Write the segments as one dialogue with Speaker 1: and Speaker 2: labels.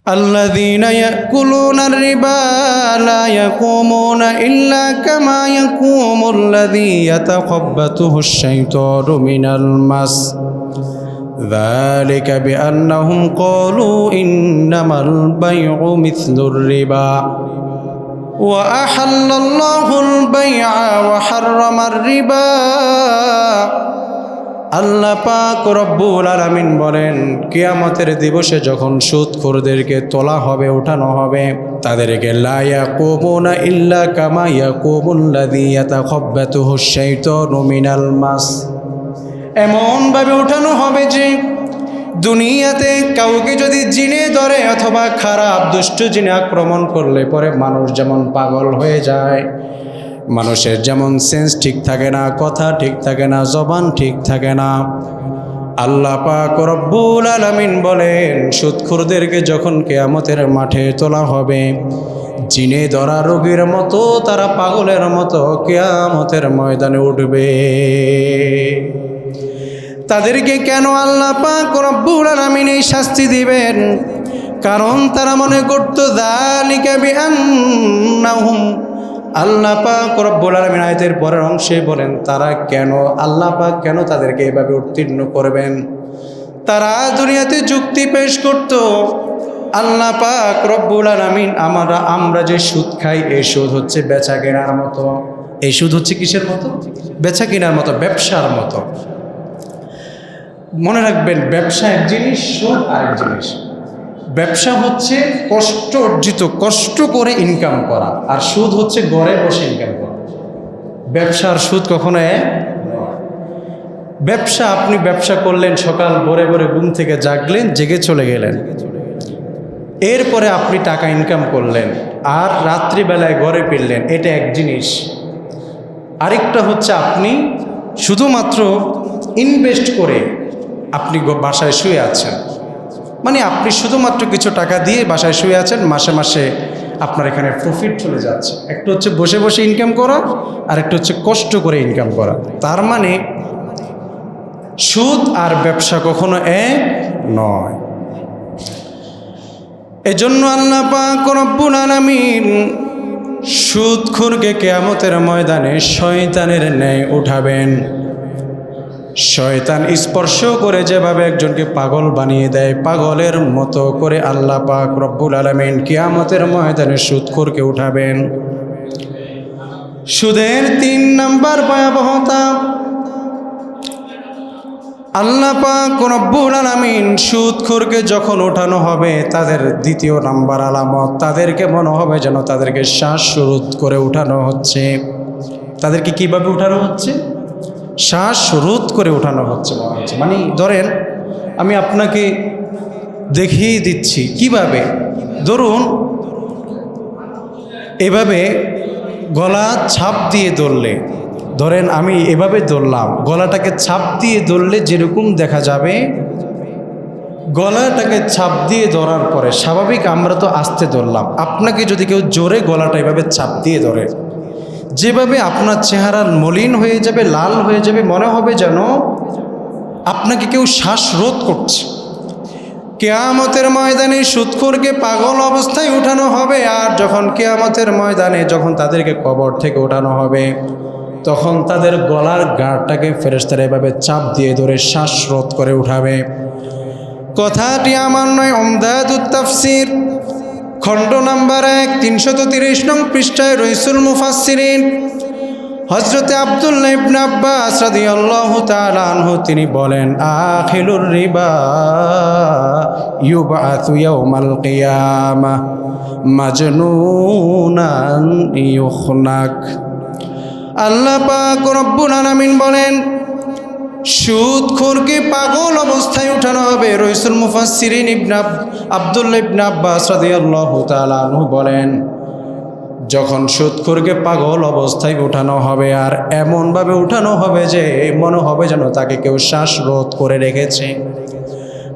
Speaker 1: الذين يأكلون الربا لا يقومون إلا كما يقوم الذي يتخبطه الشيطان من المس ذلك بأنهم قالوا إنما البيع مثل الربا وأحل الله البيع وحرم الربا আল্লাহ পাক রব্বুল আলামিন বলেন, কিয়ামতের দিবসে যখন সুদখোরদেরকে তোলা হবে, উঠানো হবে, তাদেরকে লা ইয়াকুমুনা ইল্লা কামা ইয়াকুমুল্লাযী ইয়াতাখাব্বাতুহুশ শাইতানু মিনাল মাস, এমনভাবে উঠানো হবে যে দুনিয়াতে কাউকে যদি জিনে ধরে অথবা খারাপ দুষ্ট জিনে আক্রমণ করলে পরে মানুষ যেমন পাগল হয়ে যায়, মানুষের যেমন সেন্স ঠিক থাকে না, কথা ঠিক থাকে না, জবান ঠিক থাকে না, আল্লাহ পাক রব্বুল আলামিন বলেন সুদখোরদেরকে যখন কিয়ামতের মাঠে তোলা হবে, জিনে ধরা রোগীর মতো তারা পাগলের মতো কিয়ামতের ময়দানে উঠবে। তাদেরকে কেন আল্লাহ পাক রব্বুল আলামিন এই শাস্তি দিবেন? কারণ তারা মনে করত যালিকা বিআন্নাহুম, আল্লাহ পাক রব্বুল আলামিন আয়াতের পরের অংশে বলেন তারা কেন, আল্লাহ পাক কেন তাদেরকে এভাবে উত্তীর্ণ করবেন? তারা দুনিয়াতে যুক্তি পেশ করত, আল্লাহ পাক রব্বুল আলামিন আমরা যে সুদ খাই, এই সুদ হচ্ছে বেচা কেনার মতো। এই সুদ হচ্ছে কিসের মতো? বেচা কেনার মতো, ব্যবসার মতো। মনে রাখবেন, ব্যবসা এক জিনিস, সুদ আরেক জিনিস। ব্যবসা হচ্ছে কষ্ট অর্জিত, কষ্ট করে ইনকাম করা, আর সুদ হচ্ছে ঘরে বসে ইনকাম করা। ব্যবসার সুদ কখনো ব্যবসা, আপনি ব্যবসা করলেন, সকাল ভোরে ভোরে ঘুম থেকে জাগলেন, জেগে চলে গেলেন, এরপরে আপনি টাকা ইনকাম করলেন আর রাত্রিবেলায় ঘরে ফিরলেন, এটা এক জিনিস। আরেকটা হচ্ছে আপনি শুধুমাত্র ইনভেস্ট করে আপনি বাসায় শুয়ে আছেন, মানে আপনি শুধুমাত্র কিছু টাকা দিয়ে বাসায় শুয়ে আছেন, মাসে মাসে আপনার এখানে প্রফিট চলে যাচ্ছে। একটা হচ্ছে বসে বসে ইনকাম করা, আর একটা হচ্ছে কষ্ট করে ইনকাম করা। তার মানে সুদ আর ব্যবসা কখনো এক নয়। এজন্য আল্লাহ পাক রব্বুল আলামিন সুদখোরকে কিয়ামতের ময়দানে শয়তানের ন্যায় উঠাবেন। শয়তান স্পর্শ করে যেভাবে একজনকে পাগল বানিয়ে দেয়, পাগলের মতো করে আল্লাহ পাক রব্বুল আলামিন কিয়ামতের ময়দানে সুদখোরকে উঠাবেন। সুদের 3 নাম্বার ভয়াবহতা, আল্লাহ পাক রব্বুল আলামিন সুদখোরকে যখন উঠানো হবে, তাদের 2 নাম্বার আলামত, তাদেরকে মনে হবে যেন তাদেরকে শ্বাসরোধ করে উঠানো হচ্ছে। তাদেরকে কিভাবে উঠানো হচ্ছে? শ্বাসরোধ করে উঠানো হচ্ছে। মানে ধরেন, আমি আপনাকে দেখিয়ে দিচ্ছি কিভাবে। ধরুন এভাবে গলা ছাপ দিয়ে ধরলে, ধরেন আমি এভাবে ধরলাম, গলাটাকে ছাপ দিয়ে ধরলে যেরকম দেখা যাবে, গলাটাকে ছাপ দিয়ে ধরার পরে স্বাভাবিক আমরা তো আস্তে ধরলাম, আপনাকে যদি কেউ জোরে গলাটা এভাবে ছাপ দিয়ে ধরে, যেভাবে আপনার চেহারা মলিন হয়ে যাবে, লাল হয়ে যাবে, মনে হবে যেন আপনাকে কেউ শ্বাসরোধ করছে। কিয়ামতের ময়দানে সুদখোরকে পাগল অবস্থায় উঠানো হবে, আর যখন কিয়ামতের ময়দানে যখন তাদেরকে কবর থেকে উঠানো হবে, তখন তাদের গলার গাঁটটাকে ফেরেশতারা এভাবে চাপ দিয়ে ধরে শ্বাসরোধ করে উঠাবে। কথাটি আমার নয়, উমদাতুত তাফসীর খণ্ড নাম্বার 1 330 নং পৃষ্ঠায় রইসুল মুফাসসিরিন হযরতে আব্দুল্লাহ ইবনে আব্বাস রাদিয়াল্লাহু তাআলা আনহু তিনি বলেন, আখিলুর রিবা ইউবআসু ইয়াউমাল কিয়ামাহ মাজনুনান ইউখনাক। আল্লাহ পাক রব্বুল আলামিন বলেন সুদখোরকে পাগল অবস্থায় উঠানো হবে। রইসুল মুফাসসিরিন আব্দুল্লাহ ইবনে আব্বাস রাদিয়াল্লাহু তাআলা আনহু বলেন, যখন সুদখোরকে পাগল অবস্থায় উঠানো হবে, আর এমনভাবে উঠানো হবে যে মনে হবে যেন তাকে কেউ শ্বাসরোধ করে রেখেছে,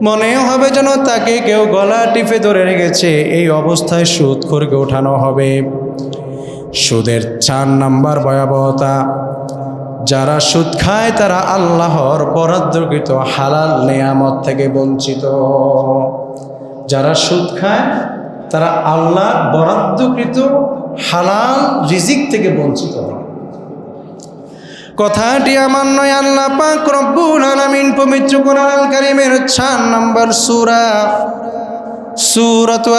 Speaker 1: মনে হবে যেন তাকে কেউ গলা টিপে ধরে রেখেছে, এই অবস্থায় সুদখোরকে উঠানো হবে। সুদের 4 নাম্বার ভয়াবহতা, যারা সুদ খায় তারা আল্লাহর বরাদ্দকৃত হালাল নেয়ামত থেকে বঞ্চিত। যারা সুদ খায় তারা আল্লাহর বরাদ্দকৃত হালাল রিজিক থেকে বঞ্চিত হয়। কথাটি আমার নয়, আল্লাহ পাক রব্বুল আলামিন পবিত্র কোরআনুল কারীমের 4 নম্বর সূরা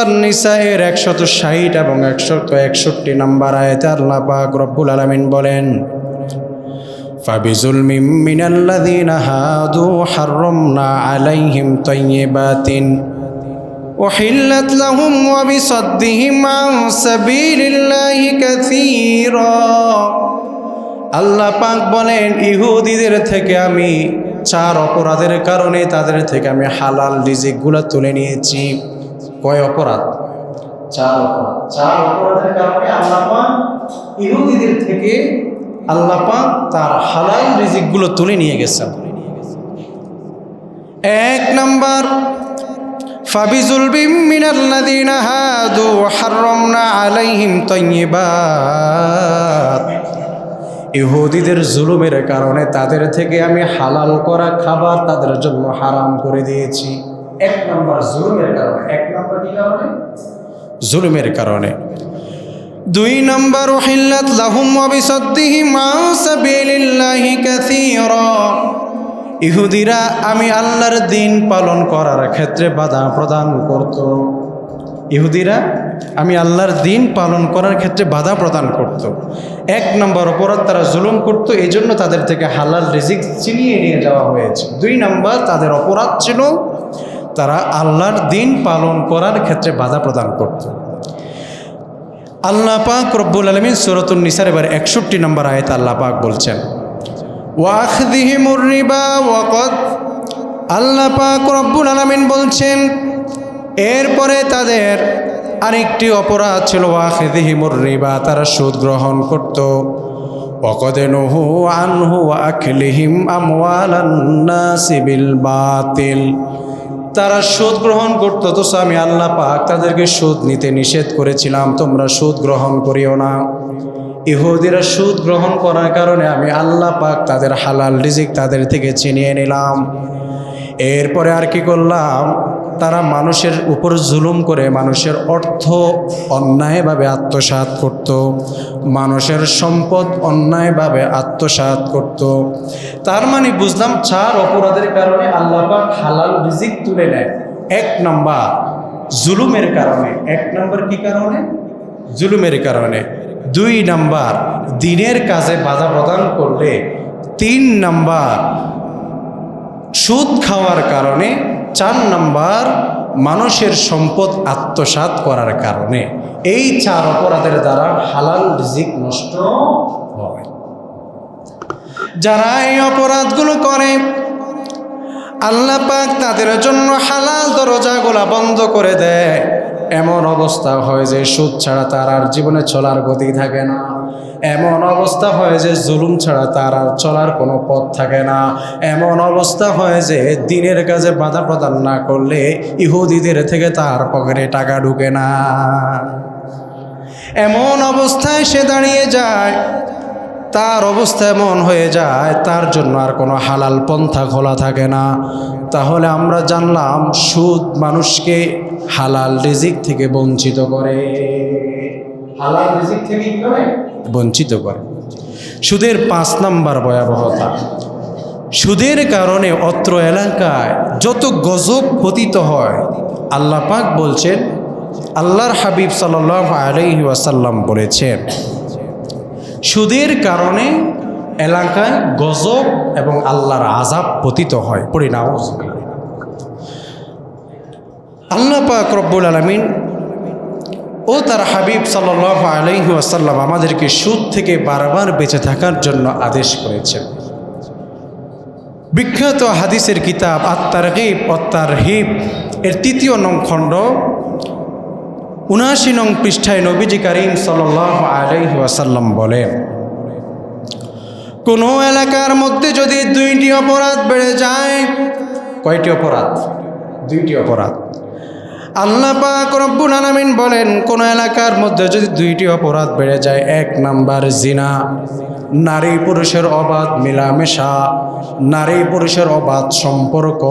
Speaker 1: আন-নিসা এর 160 এবং 161 নম্বর আয়াতে আল্লাহ পাক রব্বুল আলামিন বলেন, ফাবিজুলমিম মিনাল্লাযীনা হাদু হাররামনা আলাইহিম তাইয়্যিবাতিন উহিল্লাত লাহুম ওয়া বিসাদ্দিহিম আন সাবিলিল্লাহি কাসীরা। আল্লাহ পাক বলেন, ইহুদিদের থেকে আমি 4 অপরাধের কারণে তাদের থেকে আমি হালাল রিজিকগুলো তুলে নিয়েছি। কয় অপরাধ? 4 অপরাধ। 4 অপরাধের কারণে আল্লাহ পাক ইহুদিদের থেকে আল্লাহ পাক তার হালাল রিজিকগুলো তুলে নিয়ে গেছেন। 1 নাম্বার, ফাবিজুলমিম মিনাল্লাযীনা হাদু হাররামনা আলাইহিম তাইয়্যিবাত। ইহুদিদের জুলুমের কারণে তাদের থেকে আমি হালাল করা খাবার তাদের জন্য হারাম করে দিয়েছি। 1 নম্বর জুলুমের কারণে। 1 নম্বর কি কারণে? জুলুমের কারণে। 2 নম্বর, উহিল্লাত লাহুম ওয়া বিসাদ্দিহিম আন সাবিলিল্লাহি কাসীরা। ইহুদিরা আমি আল্লাহর দ্বীন পালন করার ক্ষেত্রে বাধা প্রদান করত। ইহুদিরা আমি আল্লাহর দ্বীন পালন করার ক্ষেত্রে বাধা প্রদান করত। 1 নম্বর অপরাধ, তারা জুলুম করত, এই জন্য তাদের থেকে হালাল রিজিক ছিনিয়ে নিয়ে যাওয়া হয়েছে। 2 নম্বর, তাদের অপরাধ ছিল তারা আল্লাহর দ্বীন পালন করার ক্ষেত্রে বাধা প্রদান করত। আল্লাহ পাক রব্বুল আলামিন সূরাতুন নিসার এবার 61 নম্বর আয়াতে আল্লাহ পাক বলছেন, ওয়াখযিহিমুর রিবা ওয়াকাদ। আল্লাহ পাক রব্বুল আলামিন বলছেন, এরপরে তাদের আরেকটি অপরাধ ছিল ওয়াখযিহিমুর রিবা, তারা সুদ গ্রহণ করত। ওয়াকাদ নুহু আনহু ওয়া আকলিহিম আমওয়ালান নাসি বিল বাতিল। তারা সুদ গ্রহণ করত, তো আমি আল্লাহ পাক তাদেরকে সুদ নিতে নিষেধ করেছিলাম, তোমরা সুদ গ্রহণ করিও না। ইহুদিরা সুদ গ্রহণ করার কারণে আমি আল্লাহ পাক তাদের হালাল রিজিক তাদের থেকে ছিনিয়ে নিলাম। এরপরে আর কি করলাম, তারা মানুষের উপর জুলুম করে মানুষের অর্থ অন্যায়ভাবে আত্মসাৎ করত, মানুষের সম্পদ অন্যায়ভাবে আত্মসাৎ করত। তার মানে বুঝলাম 4 অপরাধের কারণে আল্লাহ পাক হালাল রিজিক তুলে নেয়। 1 নম্বর জুলুমের কারণে। 1 নম্বর কি কারণে? জুলুমের কারণে। 2 নম্বর দ্বীনের কাজে বাধা প্রদান করলে। 3 নম্বর সুদ খাওয়ার কারণে। 4 নম্বর মানুষের সম্পদ আত্মসাৎ করার কারণে। এই 4 অপরাধের দ্বারা হালাল রিজিক নষ্ট হয়। যারা এই অপরাধগুলো করে আল্লাহ পাক তাদের জন্য হালাল দরজাগুলা বন্ধ করে দেয়। এমন অবস্থা হয় যে সুদ ছাড়া তার আর জীবনে চলার গতি থাকে না। এমন অবস্থা হয় যে জুলুম ছাড়া তার আর চলার কোনো পথ থাকে না। এমন অবস্থা হয় যে দ্বীনের কাজে বাধা প্রদান না করলে ইহুদিদের থেকে তার পকেটে টাকা ঢুকে না। এমন অবস্থায় সে দাঁড়িয়ে যায়, তার অবস্থা এমন হয়ে যায় তার জন্য আর কোনো হালাল পন্থা খোলা থাকে না। তাহলে আমরা জানলাম সুদ মানুষকে হালাল রিজিক থেকে বঞ্চিত করে। হালাল রিজিক থেকে কি করে? বঞ্চিত করে। সুদের 5 নম্বর ভয়াবহতা। সুদের কারণে অত্র এলাকায় যত গজব পতিত হয়, আল্লাহ পাক বলছেন, আল্লাহর হাবিব সাল্লাল্লাহু আলাইহি ওয়াসাল্লাম বলেছেন, সুদের কারণে এলাকায় গজব এবং আল্লাহর আযাব পতিত হয়। পড়ি নাউযুবিল্লাহ। আল্লাহ পাক রব্বুল আলামিন ও তার হাবিব সাল্লাল্লাহু আলাইহি ওয়াসাল্লাম আমাদেরকে সুদ থেকে বারবার বেঁচে থাকার জন্য আদেশ করেছেন। বিখ্যাত হাদিসের কিতাব আত-তারগীব ওয়াত তারহিব এর 3য় নং খণ্ড 79 নং পৃষ্ঠায় নবীজি করিম সাল্লাল্লাহু আলাইহি ওয়াসাল্লাম বলেন, কোনো এলাকার মধ্যে যদি 2টি অপরাধ বেড়ে যায়। কয়টি অপরাধ? 2টি অপরাধ। আল্লাহ পাক রব্বুল আলামিন বলেন, কোন এলাকার মধ্যে যদি 2টি অপরাধ বেড়ে যায়, 1 নাম্বার জিনা, নারী পুরুষের অবাধ মেলামেশা, নারী পুরুষের অবাধ সম্পর্ক,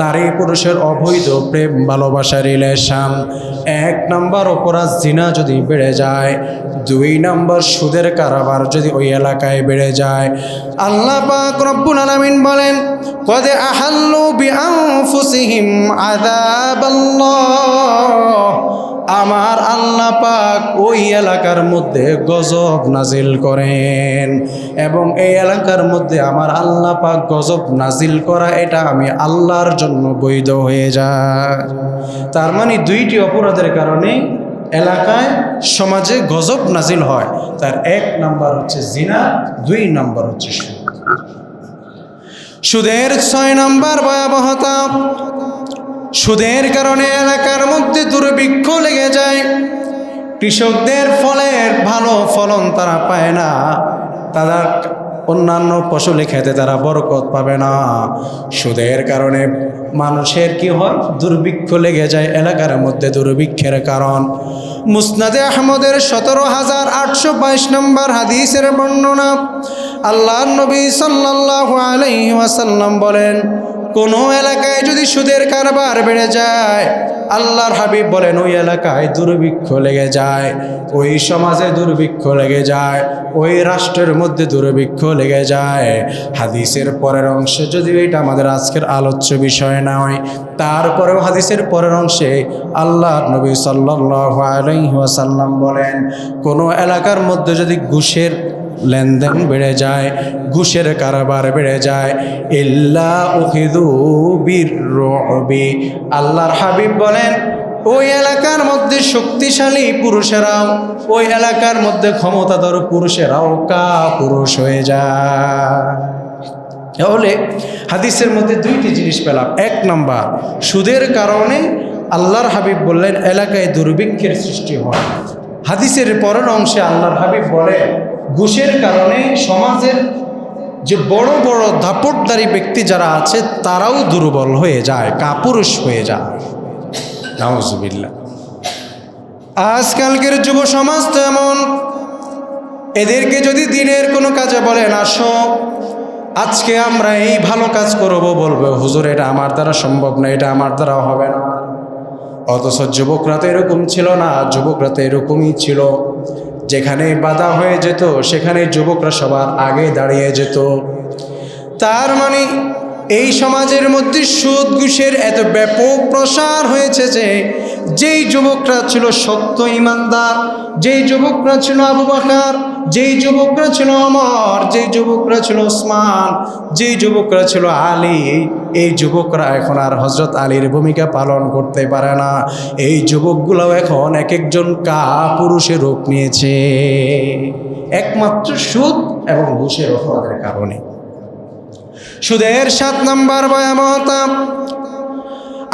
Speaker 1: নারী পুরুষের অবৈধ প্রেম ভালোবাসা রিলেশন। 1 নম্বর অপরাধ জিনা যদি বেড়ে যায়, 2 নম্বর সুদের কারবার যদি ওই এলাকায় বেড়ে যায়, আল্লাহ পাক রব্বুল আলামিন বলেন কদ আহাল্লু বিআনফুসিহিম আযাবাল্লাহ, আমার আল্লাহ পাক ওই এলাকার মধ্যে গজব নাজিল করেন। এবং এই এলাকার মধ্যে আমার আল্লাহ পাক গজব নাজিল করা, এটা আমি আল্লাহর জন্য বৈধ হয়ে যায়। তার মানে 2টি অপরাধের কারণে এলাকায় সমাজে গজব নাজিল হয়। তার 1 নম্বর হচ্ছে জিনা, 2 নম্বর হচ্ছে সুদ। সুদের 6 নম্বর ভয়াবহতা, সুদের কারণে এলাকার মধ্যে দুর্ভিক্ষ লেগে যায়। কৃষকদের ফলের ভালো ফলন তারা পায় না, তারা অন্যান্য ফসলে খেতে তারা বরকত পাবে না। সুদের কারণে মানুষের কি হয়? দুর্ভিক্ষ লেগে যায় এলাকার মধ্যে, দুর্ভিক্ষের কারণ। মুসনাদে আহমদের 17,822 নম্বর হাদিসের বর্ণনা, আল্লাহর নবী সাল্লাল্লাহু আলাইহি ওয়াসাল্লাম বলেন, কোনো এলাকায় যদি সুদের কারবার বেড়ে যায়, আল্লাহর হাবিব বলেন ওই এলাকায় দুর্ভিক্ষ লেগে যায়, ওই সমাজে দুর্ভিক্ষ লেগে যায়, ওই রাষ্ট্রের মধ্যে দুর্ভিক্ষ লেগে যায়। হাদিসের পরের অংশে, যদিও এটা আমাদের আজকের আলোচ্য বিষয় নয়, তারপরেও হাদিসের পরের অংশে আল্লাহর নবী সাল্লাল্লাহু আলাইহি ওয়াসাল্লাম বলেন, কোনো এলাকার মধ্যে যদি ঘুষের লেনদেন বেড়ে যায়, ঘুষের কারবার বেড়ে যায়, ইল্লা উখিযু বিররুবি, আল্লাহর হাবিব বলেন ওই এলাকার মধ্যে শক্তিশালী পুরুষেরাও, ওই এলাকার মধ্যে ক্ষমতাধর পুরুষেরাও কাপুরুষ হয়ে যায়। তাহলে হাদিসের মধ্যে 2টি জিনিস পেলাম। 1 নম্বর, সুদের কারণে আল্লাহর হাবিব বললেন এলাকায় দুর্ভিক্ষের সৃষ্টি হয়। হাদিসের পরের অংশে আল্লাহর হাবিব বলে ঘুষের কারণে সমাজের যে বড় বড় দাপটদারী ব্যক্তি যারা আছে তারাও দুর্বল হয়ে যায়, কাপুরুষ হয়ে যায়। নাউজুবিল্লাহ। আজকালকের যুব সমাজ তো এমন, এদেরকে যদি দিনের কোনো কাজে বলেন আসো আজকে আমরা এই ভালো কাজ করব, বলবে হুজুর এটা আমার দ্বারা সম্ভব না, এটা আমার দ্বারা হবে না। অথচ যুবকরা তো এরকম ছিল না, যুবকরা তো এরকমই ছিল, যেখানে বাধা হয়ে যেত সেখানে যুবকরা সবার আগে দাঁড়িয়ে যেত। তার মানে এই সমাজের মধ্যে সুদ ঘুষের এত ব্যাপক প্রসার হয়েছে যে যেই যুবকরা ছিল সত্য ইমানদার, যেই যুবকরা ছিল আবু বকর, যেই যুবকরা ছিল ওমর, যেই যুবকরা ছিল ওসমান, যেই যুবকরা ছিল আলী, এই যুবকরা এখন আর হযরত আলীর ভূমিকা পালন করতে পারে না। এই যুবকগুলোও এখন এক একজন কাপুরুষের রূপ নিয়েছে, একমাত্র সুদ এবং ঘুষের অপরাধের কারণে। সুদের 7 নম্বর ভয়াবহতা,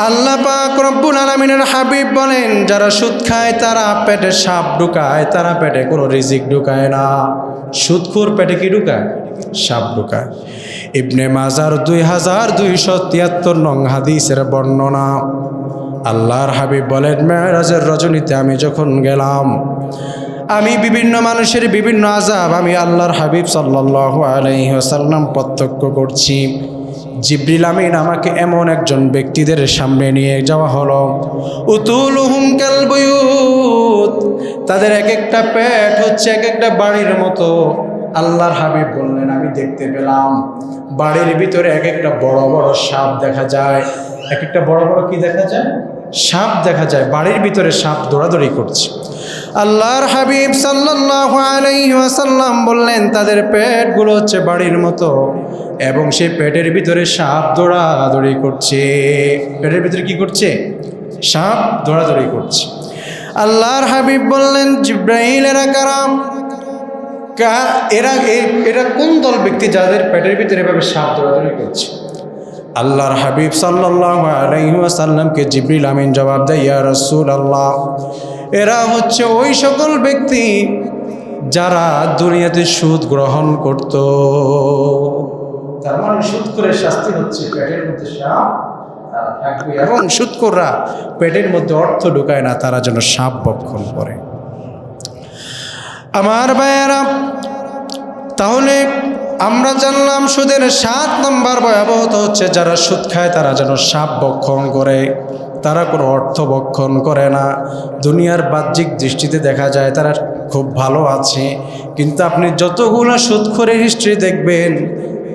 Speaker 1: আল্লাহ পাক রব্বুল আলামিনের হাবিব বলেন যারা সুদ খায় তারা পেটে সাপ ঢুকায়, তারা পেটে কোনো রিজিক ঢুকায় না। সুদখোর পেটে কি ঢুকায়? সাপ ঢুকায়। ইবনে মাজার 2273 নং হাদিসের বর্ণনা, আল্লাহর হাবিব বলেন মেরাজের রজনীতে আমি যখন গেলাম, আমি বিভিন্ন মানুষের বিভিন্ন আযাব আমি আল্লাহর হাবিব সাল্লাল্লাহু আলাইহি ওয়াসাল্লাম প্রত্যক্ষ করছি। জিবরিল আমিন আমাকে এমন একজন ব্যক্তিদের সামনে নিয়ে যাওয়া হলো, উতুলুহুম কাল বুয়ুত, তাদের এক একটা পেট হচ্ছে এক একটা বাড়ির মতো। আল্লাহর হাবিব বললেন আমি দেখতে পেলাম বাড়ির ভিতরে এক একটা বড় বড় সাপ দেখা যায়, এক একটা বড় বড় কি দেখা যায়? সাপ দেখা যায়, বাড়ির ভিতরে সাপ দৌড়াদৌড়ি করছে। আল্লাহর হাবিব সাল্লাল্লাহু আলাইহি ওয়াসাল্লাম বললেন তাদের পেটগুলো হচ্ছে বাড়ির মতো এবং সেই পেটের ভিতরে সাপ দৌড়াদৌড়ি করছে। পেটের ভিতরে কি করছে? সাপ দৌড়াদৌড়ি করছে। আল্লাহর হাবিব বললেন জিব্রাইল এরা কারা? এরা কোন দল ব্যক্তি যাদের পেটের ভিতরে এভাবে সাপ দৌড়াদৌড়ি করছে? আল্লাহর হাবিব সাল্লাল্লাহু আলাইহি ওয়াসাল্লামকে জিবরিল আমিন জবাব দেয় ইয়া রাসূলুল্লাহ, এরা হচ্ছে ওই সকল ব্যক্তি যারা দুনিয়াতে সুদ গ্রহণ করত। তার মানে সুদখোরের শাস্তি হচ্ছে পেটের মধ্যে সাপ থাকবে এবং সুদখোররা পেটের মধ্যে অর্থ ঢুকায় না, তারা যেন সাপ ভক্ষণ করে। আমার ভাইয়েরা, তাহলে আমরা জানলাম সুদের 7 নম্বর ভয়াবহতা হচ্ছে যারা সুদ খায় তারা যেন সাপ ভক্ষণ করে, তারা কোনো অর্থ ভক্ষণ করে না। দুনিয়ার বাহ্যিক দৃষ্টিতে দেখা যায় তারা খুব ভালো আছে, কিন্তু আপনি যতগুলো সুদখোরের হিস্ট্রি দেখবেন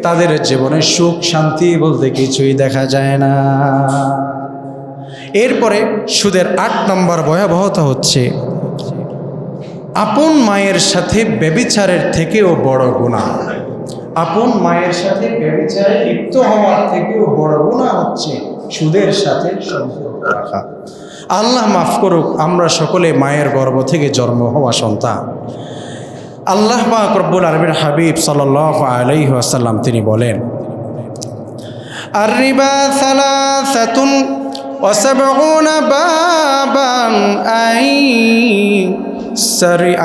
Speaker 1: তাদের জীবনে সুখ শান্তি বলতে কিছুই দেখা যায় না। এরপরে সুদের 8 নম্বর ভয়াবহতা হচ্ছে আপন মায়ের সাথে ব্যভিচারের থেকেও বড় গুনাহ। আপন মায়ের সাথে ব্যভিচারে লিপ্ত হওয়ার থেকেও বড় গুনাহ হচ্ছে সুদের সাথে সম্পর্ক রাখা। আল্লাহ মাফ করুক, আমরা সকলে মায়ের গর্ভ থেকে জন্ম হওয়া সন্তান। আল্লাহ পাক রব্বুল আলামিন হাবিব সাল্লাল্লাহু আলাইহি ওয়াসাল্লাম তিনি বলেন, আর-রিবা সালাসাতুন ওয়া সাবউনা বাবান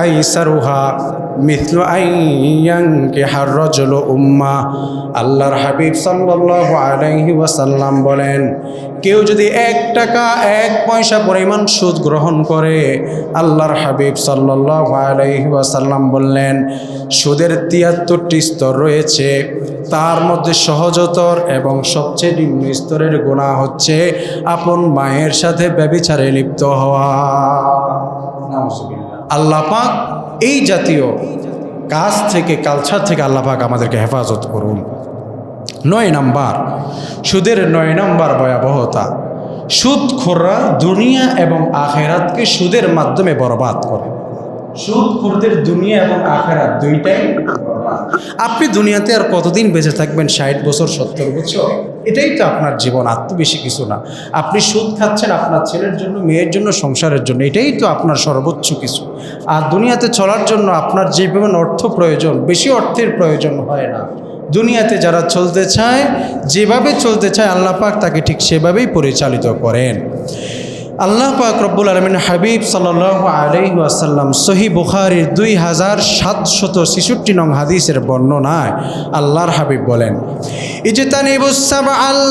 Speaker 1: আইসারুহা মিথলু আইয়ানকিহার রাজুলু উম্মা। আল্লাহর হাবিব সাল্লাল্লাহু আলাইহি ওয়াসাল্লাম বলেন, কেউ যদি 1 টাকা 1 পয়সা পরিমাণ সুদ গ্রহণ করে, আল্লাহর হাবিব সাল্লাল্লাহু আলাইহি ওয়াসাল্লাম বললেন সুদের 73টি স্তর রয়েছে, তার মধ্যে সহজতর এবং সবচেয়ে নিম্ন স্তরের গুনাহ হচ্ছে আপন মায়ের সাথে ব্যভিচারে লিপ্ত হওয়া। আল্লাহ পাক এই জাতীয় কাজ থেকে, কালচার থেকে আল্লাহ পাক আমাদেরকে হেফাজত করুন। 9 নম্বর, সুদের 9 নম্বর ভয়াবহতা, সুদখোররা দুনিয়া এবং আখেরাতকে সুদের মাধ্যমে বরবাদ করে। সুদখোরদের দুনিয়া এবং আখেরাত দুইটাই বরবাদ। আপনি দুনিয়াতে আর কতদিন বেঁচে থাকবেন? 60 বছর 70 বছর? এটাই তো আপনার জীবন, আর তো বেশি কিছু না। আপনি সুদ খাচ্ছেন আপনার ছেলের জন্য, মেয়ের জন্য, সংসারের জন্য, এটাই তো আপনার সর্বোচ্চ কিছু। আর দুনিয়াতে চলার জন্য আপনার যে পরিমাণ অর্থ প্রয়োজন, বেশি অর্থের প্রয়োজন হয় না। দুনিয়াতে যারা চলতে চায়, যেভাবে চলতে চায় আল্লাহ পাক তাকে ঠিক সেভাবেই পরিচালিত করেন। আল্লাহ পাক রব্বুল আলামিন হাবিব সাল্লাল্লাহু আলাইহি ওয়াসাল্লাম সহিহ বুখারীর 2766 নং হাদিসের বর্ণনায় আল্লাহর হাবিব বলেন, ইজতানিবুস সাবআল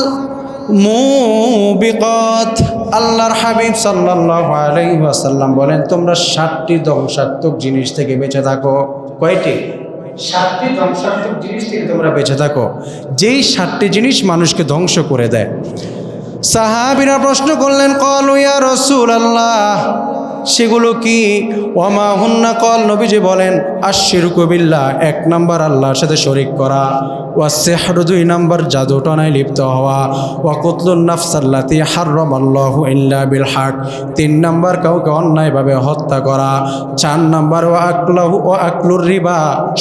Speaker 1: মুবিকাত। আল্লাহর হাবিব সাল্লাল্লাহু আলাইহি ওয়াসাল্লাম বলেন, তোমরা 7টি ধ্বংসাত্মক জিনিস থেকে বেঁচে থাকো। কয়টি? 7টি ধ্বংসাত্মক জিনিস থেকে তোমরা বেঁচে থাকো, যেই 7টি জিনিস মানুষকে ধ্বংস করে দেয়। সাহাবীরা প্রশ্ন করলেন, ক্বালু ইয়া রাসূলুল্লাহ, সেগুলো কি? ওয়ামা হুন্না কল, নবীজি বলেন, আশশিরকু বিল্লাহ, 1 নম্বর আল্লাহর সাথে শরীক করা, ওয়া সিহরু 2 নম্বর জাদুটনায় লিপ্ত হওয়া, ওয়া কুতলুন নাফসাল্লাতী হারামাল্লাহু ইল্লা বিল হক, 3 নম্বর কাউকে অন্যায়ভাবে হত্যা করা, 4 নম্বর ওয়া আকলুর রিবা,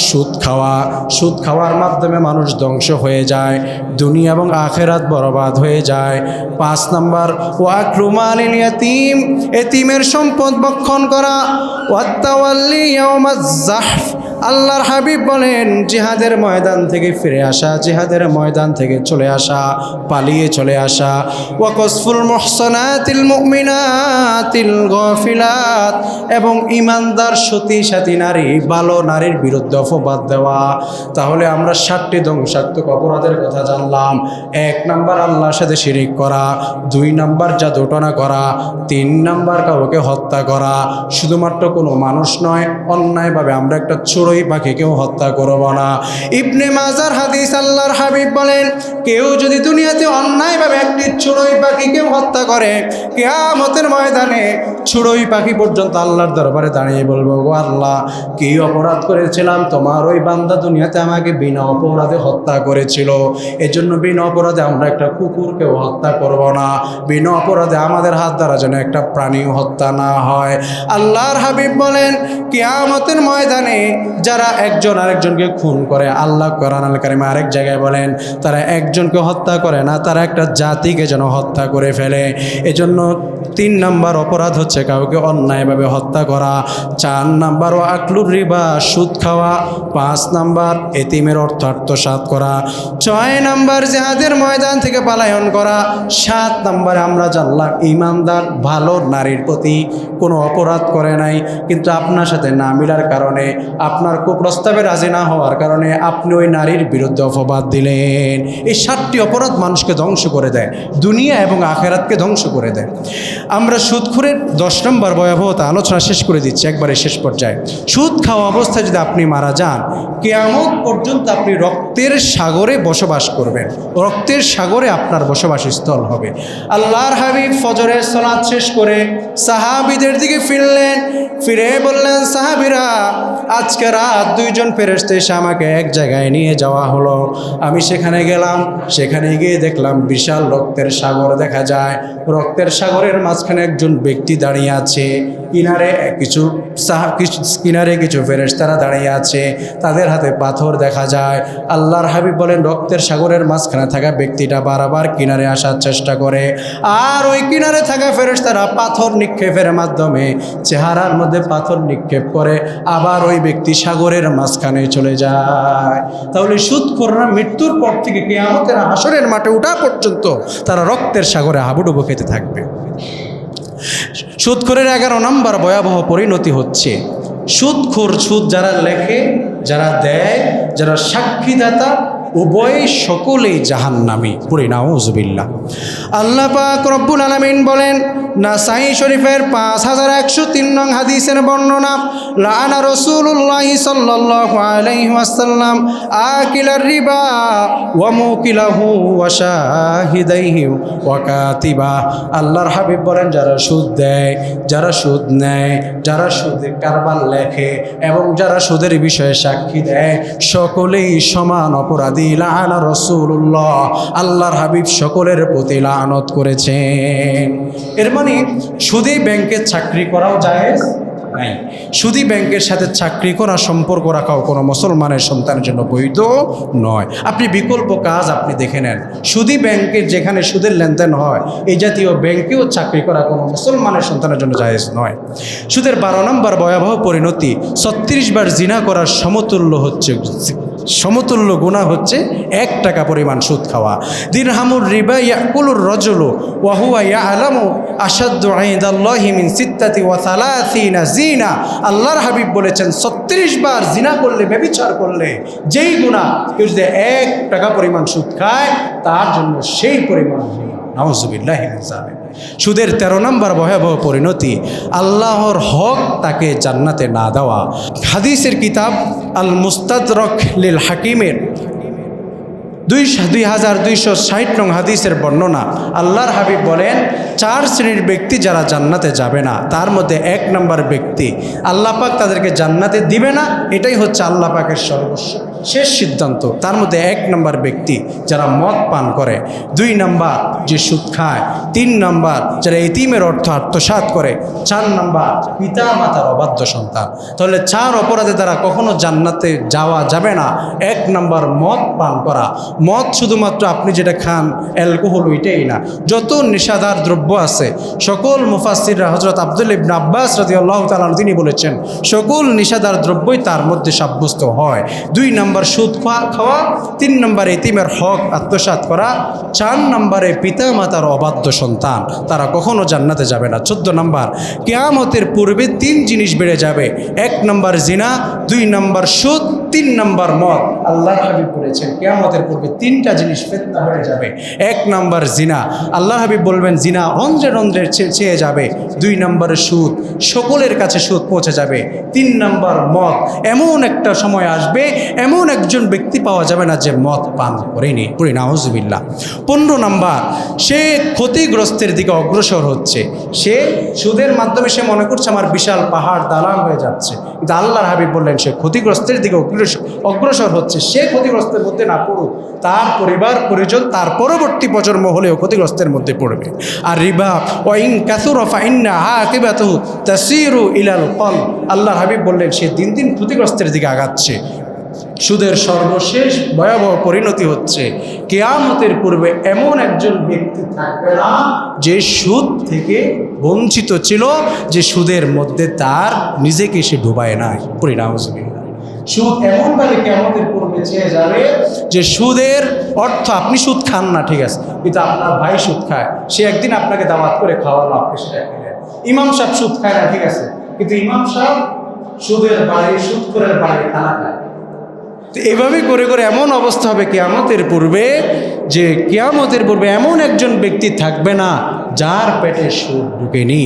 Speaker 1: সুদ খাওয়া। সুদ খাওয়ার মাধ্যমে মানুষ ধ্বংস হয়ে যায়, দুনিয়া এবং আখেরাত বরবাদ হয়ে যায়। 5 নম্বর ওয়া আকলু মালিল ইয়াতীম, এতিমের সম্পদ ভক্ষণ করা, ওয়াত্তাওয়াল্লি ইয়াউমাজ যাহফ। আল্লাহর হাবিব বলেন, জিহাদের ময়দান থেকে ফিরে আসা, জিহাদের ময়দান থেকে চলে আসা, পালিয়ে চলে আসা। ওয়া কসফুল মুহসানাতিল মুমিনাতিল গাফিলাত, এবং ইমানদার সতী সাথী নারী, ভালো নারীর বিরুদ্ধে অপবাদ দেওয়া। তাহলে আমরা 7টি ধ্বংসাত্মক অপরাধের কথা জানলাম। 1 নম্বর আল্লাহর সাথে শিরিক করা, 2 নম্বর জাদুটনা করা, 3 নম্বর কাউকে হত্যা করা। শুধুমাত্র কোনো মানুষ নয়, অন্যায়ভাবে আমরা একটা চড়ুই পাখিকেও হত্যা করব না। ইবনে মাজার হাদিস, আল্লাহর হাবিব বলেন, কেউ যদি দুনিয়াতে অন্যায়ভাবে একটি চড়ুই পাখিকেও হত্যা করে, কিয়ামতের ময়দানে চড়ুই পাখি পর্যন্ত আল্লাহর দরবারে দাঁড়িয়ে বলবো, গো আল্লাহ, কি অপরাধ করেছিলাম, তোমার ওই বান্দা দুনিয়াতে আমাকে বিনা অপরাধে হত্যা করেছিল, এজন্য বিনা অপরাধে আমরা একটা কুকুরকেও হত্যা করব না, বিনা অপরাধে আমাদের হাত দ্বারা যেন একটা প্রাণীও হত্যা না হয়। আল্লাহর হাবিব বলেন, কিয়ামতের ময়দানে যারা একজন আরেকজনকে খুন করে, আল্লাহ কোরআন আল কারিমে আরেক জায়গায় বলেন, তারা একজনকে হত্যা করে না, তারা একটা জাতিকে যেন হত্যা করে ফেলে। এজন্য 3 নম্বর অপরাধ হচ্ছে কাউকে অন্যায়ভাবে হত্যা করা, 4 নম্বর ও আকলুর রিবা, সুদ খাওয়া, 5 নম্বর এতিমের অর্থ আত্মসাৎ করা, 6 নম্বর জিহাদের ময়দান থেকে পলায়ন করা, 7 নম্বরে আমরা জানলাম ইমানদার ভালো নারীর প্রতি কোনো অপরাধ করে নাই, কিন্তু আপনার সাথে না মিলার কারণে, আপনার আপনার কুপ্রস্তাবে রাজি না হওয়ার কারণে আপনি ওই নারীর বিরুদ্ধে অপবাদ দিলেন। এই 7টি অপরাধ মানুষকে ধ্বংস করে দেয়, দুনিয়া এবং আখেরাতকে ধ্বংস করে দেয়। আমরা সুদখোরের 10 নম্বর ভয়াবহতা আলোচনা শেষ করে দিচ্ছি একবারে শেষ পর্যায়ে। সুদ খাওয়া অবস্থায় যদি আপনি মারা যান, কিয়ামত পর্যন্ত আপনি রক্তের সাগরে বসবাস করবেন, রক্তের সাগরে আপনার বসবাস স্থল হবে। আল্লাহর হাবিব ফজরের সালাত শেষ করে সাহাবীদের দিকে ফিরলেন, ফিরে বললেন, সাহাবীরা আজকে রাত 2 জন ফেরেশতা এসে আমাকে এক জায়গায় নিয়ে যাওয়া হলো। আমি সেখানে গেলাম, সেখানে গিয়ে দেখলাম বিশাল রক্তের সাগর দেখা যায়। রক্তের সাগরের মাঝখানে একজন ব্যক্তি দাঁড়িয়ে আছে, কিনারে কিছু ফেরেশতারা দাঁড়িয়ে আছে, তাদের হাতে পাথর দেখা যায়। আল্লাহর হাবিব বলেন, রক্তের সাগরের মাঝখানে থাকা ব্যক্তিটা বারবার কিনারে আসার চেষ্টা করে, আর ওই কিনারে থাকা ফেরেশতারা পাথর নিক্ষেপের মাধ্যমে চেহারার মধ্যে পাথর নিক্ষেপ করে, আবার ওই ব্যক্তি সাগরের মাঝখানে চলে যায়। তাহলে সুদখোররা মৃত্যুর পর থেকে কিয়ামতের হাসরের মাঠে ওঠা পর্যন্ত তারা রক্তের সাগরে হাবুডুবু খেতে থাকবে। সুদখোরের 11 নম্বর ভয়াবহ পরিণতি হচ্ছে সুদখোর, সুদ যারা লেখে, যারা দেয়, যারা সাক্ষীদাতা, উভয় সকলেই জাহান্নামী। পড়ি নাউযুবিল্লাহ। আল্লাহ পাক রব্বুল আলামিন বলেন, নাসাই শরীফের 5103 নং হাদিসের বর্ণনা, লাআনা রাসূলুল্লাহি সাল্লাল্লাহু আলাইহি ওয়াসাল্লাম আকিলার রিবা ওয়া মুকিলাহু ওয়া শাহিদাইহি ওয়া কাতিবা। আল্লাহর হাবিব বলেন, যারা সুদ দেয়, যারা সুদ নেয়, যারা সুদের কারবার লেখে এবং যারা সুদের বিষয়ে সাক্ষী দেয়, সকলেই সমান অপরাধী। লাআনা রাসূলুল্লাহ, আল্লাহর হাবিব সকলের প্রতি লানত করেছেন। এর মানে সুদী ব্যাংকে চাকরি করাও জায়েজ নাই, সুদী ব্যাংকের সাথে চাকরি করা, সম্পর্ক রাখাও কোনো মুসলমানের সন্তানের জন্য বৈধ নয়। আপনি বিকল্প কাজ আপনি দেখে নেন। সুদী ব্যাংকের যেখানে সুদের লেনদেন হয়, এই জাতীয় ব্যাংকেও চাকরি করা কোনো মুসলমানের সন্তানের জন্য জায়েজ নয়। সুদের 12 নম্বর ভয়াবহ পরিণতি, 36 বার জিনা করার সমতুল্য গুনাহ হচ্ছে 1 টাকা পরিমাণ সুদ খাওয়া। দিরহামুর রিবা ইয়াকুলুর রাজুলু ওয়া হুয়া ইয়ালামু আশাদ্দু ইনদাল্লাহি মিন 36 জিনা। আল্লাহর হাবিব বলেছেন, 36 বার জিনা করলে, ব্যভিচার করলে যেই গুনাহ, কেউ যদি 1 টাকা পরিমাণ সুদ খায়, তার জন্য সেই পরিমাণ নাউযুবিল্লাহি মিন যালিক। সুদের 13 নম্বর ভয়াবহ পরিণতি, আল্লাহর হক তাকে জান্নাতে না দেওয়া। হাদিসের কিতাব আল মুস্তাদরক লিল হাকিমের 2260 নং হাদিসের বর্ণনা, আল্লাহর হাবিব বলেন, 4 শ্রেণীর ব্যক্তি যারা জান্নাতে যাবে না, তার মধ্যে 1 নম্বর ব্যক্তি, আল্লাহ পাক তাদেরকে জান্নাতে দিবে না, এটাই হচ্ছে আল্লাহ পাকের শেষ সিদ্ধান্ত। তার মধ্যে 1 নম্বর ব্যক্তি যারা মদ পান করে, 2 নম্বর যে সুদ খায়, 3 নম্বর যারা এতিমের অর্থ আত্মসাৎ করে, 4 নম্বর পিতা মাতার অবাধ্য সন্তান। তাহলে 4 অপরাধে দ্বারা কখনো জান্নাতে যাওয়া যাবে না। 1 নম্বর মদ পান করা। মদ শুধুমাত্র আপনি যেটা খান অ্যালকোহল, ওইটাই না, যত নেশাদার দ্রব্য আছে, সকল মুফাসসিররা, হযরত আব্দুল্লাহ ইবনে আব্বাস রাদিয়াল্লাহু তাআলা তিনি বলেছেন, সকল নেশাদার দ্রব্যই তার মধ্যে সাব্যস্ত হয়। 2 নম্বর সুদ খাওয়া, 3 নম্বর এতিমের হক আত্মসাৎ করা, 4 নম্বরে পিতা মাতার অবাধ্য সন্তান, তারা কখনো জান্নাতে যাবে না। 14 নম্বর, কিয়ামতের পূর্বে 3 জিনিস বেড়ে যাবে। 1 নম্বর জিনা, 2 নম্বর সুদ, 3 নম্বর মদ। আল্লাহর হাবিব বলেছেন, কিয়ামতের পূর্বে 3টা জিনিস ফিতনা হয়ে যাবে। 1 নম্বর জিনা, আল্লাহর হাবিব বলবেন জিনা রন্ধ্রে রন্ধ্রে চেয়ে যাবে। 2 নম্বর সুদ, সকলের কাছে সুদ পৌঁছে যাবে। 3 নম্বর মদ, এমন একটা সময় আসবে, এমন একজন ব্যক্তি পাওয়া যাবে না যে মদ পান করেনি। পুরি নাউযুবিল্লাহ। 15 নম্বর, সে ক্ষতিগ্রস্তের দিকে অগ্রসর হচ্ছে। সে সুদের মাধ্যমে সে মনে করছে আমার বিশাল পাহাড় দালান হয়ে যাচ্ছে, কিন্তু আল্লাহর হাবিব বললেন সে ক্ষতিগ্রস্তের দিকে অগ্রসর হচ্ছে। সে ক্ষতিগ্রস্তের মধ্যে না পড়ুক, তার পরিবার পরিজন, তার পরবর্তী প্রজন্ম হলেও ক্ষতিগ্রস্তের মধ্যে পড়বে। আর রিবা ওয়াইন কাসুরা ফাইন্না আকিবাতুহু তাসিরু ইলাল কলব। আল্লাহর হাবিব বললেন সে দিন দিন ক্ষতিগ্রস্তের দিকে আগাচ্ছে। সুদের সর্বশেষ ভয়াবহ পরিণতি হচ্ছে, কিয়ামতের পূর্বে এমন একজন ব্যক্তি থাকবে না যে সুদ থেকে বঞ্চিত ছিল, যে সুদের মধ্যে তার নিজেকে সে ডুবায় নাই। নাউযুবিল্লাহ। সুদ এমনভাবে কিয়ামতের পূর্বে চেয়ে যাবে যে সুদের অর্থ, আপনি সুদ খান না ঠিক আছে, কিন্তু আপনার ভাই সুদ খায়, সে একদিন আপনাকে দাওয়াত করে খাওয়ালো, আপনি সেটা খেলেন। ইমাম সাহেব সুদ খায় না ঠিক আছে, কিন্তু ইমাম সাহেব সুদের বাড়ি, সুদখোরের বাড়ি খানা খায়। তো এভাবে করে করে এমন অবস্থা হবে কিয়ামতের পূর্বে, যে কিয়ামতের পূর্বে এমন একজন ব্যক্তি থাকবে না যার পেটে সুদ ঢুকেনি।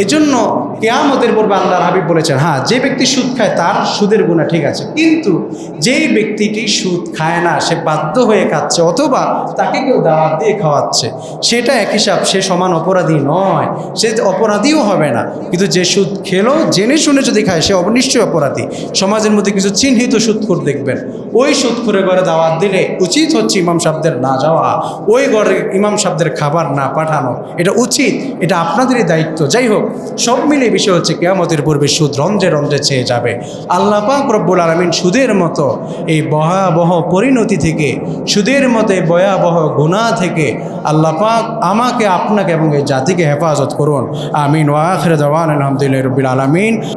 Speaker 1: এজন্য কিয়ামতের পূর্বে আল্লাহর হাবিব বলেছেন, হ্যাঁ, যে ব্যক্তি সুদ খায় তার সুদের গুনাহ ঠিক আছে, কিন্তু যেই ব্যক্তিটি সুদ খায় না, সে বাধ্য হয়ে খাচ্ছে অথবা তাকে কেউ দাওয়াত দিয়ে খাওয়াচ্ছে, সেটা এক হিসাব, সে সমান অপরাধী নয়, সে অপরাধীও হবে না। কিন্তু যে সুদ খেলো জেনে শুনে যদি খায়, সে নিশ্চয়ই অপরাধী। সমাজের মধ্যে কিছু চিহ্নিত সুদখোর দেখবেন, ওই সুদখোরে ঘরে দাওয়াত দিলে উচিত হচ্ছে ইমাম সাহেবদের না যাওয়া, ওই ঘরে ইমাম সাহেবদের খাবার না পাঠানো, এটা উচিত, এটা আপনাদেরই দায়িত্ব। যাই হোক, সব মিলে বিষয় হচ্ছে কিয়ামতের পূর্বে সুদ রঞ্জে রঞ্জে চেয়ে যাবে। আল্লাহ পাক রব্বুল আলামিন সুদের মতো এই ভয়াবহ পরিণতি থেকে, সুদের মতো এই ভয়াবহ গুনাহ থেকে আল্লাহ পাক আমাকে, আপনাকে এবং এই জাতিকে হেফাজত করুন। আমিন। ওয়া আখিরু দাওয়ানা আলহামদুলিল্লাহি রাব্বিল আলামিন।